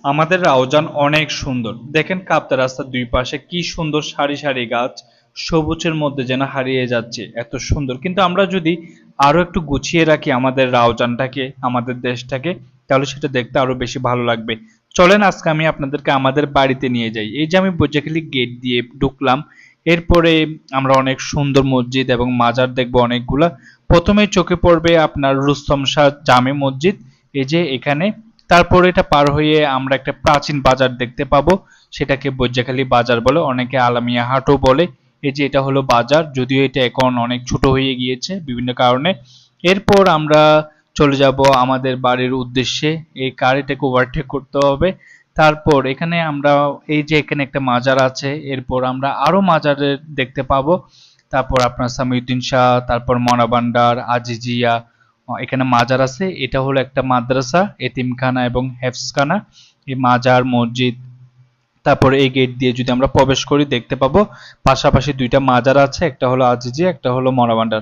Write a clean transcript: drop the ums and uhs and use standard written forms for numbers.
আমাদের রাউজান অনেক সুন্দর। দেখেন কাপ্তা রাস্তার দুই পাশে কি সুন্দর সারি সারি গাছ, সবুজের মধ্যে যেন হারিয়ে যাচ্ছে, এত সুন্দর। কিন্তু আমরা যদি আরো একটু গুছিয়ে রাখি আমাদের রাউজানটাকে, আমাদের দেশটাকে, তাহলে সেটা দেখতে আরো বেশি ভালো লাগবে। চলেন আজকে আমি আপনাদেরকে আমাদের বাড়িতে নিয়ে যাই। এই যে আমি বোঝাখালী গেট দিয়ে ঢুকলাম, এরপরে আমরা অনেক সুন্দর মসজিদ এবং মাজার দেখবো অনেকগুলা। প্রথমেই চোখে পড়বে আপনার রুস্তম শাহ জামে মসজিদ, এই যে এখানে। তারপর এটা পার হয়ে আমরা একটা প্রাচীন বাজার দেখতে পাবো, সেটাকে বৈজ্ঞাখালী বাজার বলে, অনেকে আলামিয়া হাটও বলে। এই যে এটা হলো বাজার, যদিও এটা এখন অনেক ছোট হয়ে গিয়েছে বিভিন্ন কারণে। এরপর আমরা চলে যাব আমাদের বাড়ির উদ্দেশ্যে। এই গাড়িটাকে ওভারটেক করতে হবে। তারপর এখানে আমরা, এই যে এখানে একটা মাজার আছে, এরপর আমরা আরো মাজারের দেখতে পাবো। তারপর আপনার সামিউদ্দিন শাহ, তারপর মনাবান্ডার, আজিজিয়া, এখানে মাজার আছে। এটা হলো একটা মাদ্রাসা, এতিমখানা এবং হেফজখানা। এই মাজার, মসজিদ, তারপরে এই গেট দিয়ে যদি আমরা প্রবেশ করি দেখতে পাবো পাশাপাশি দুইটা মাজার আছে, একটা হলো আজিজি, একটা হলো মনাবান্ডার।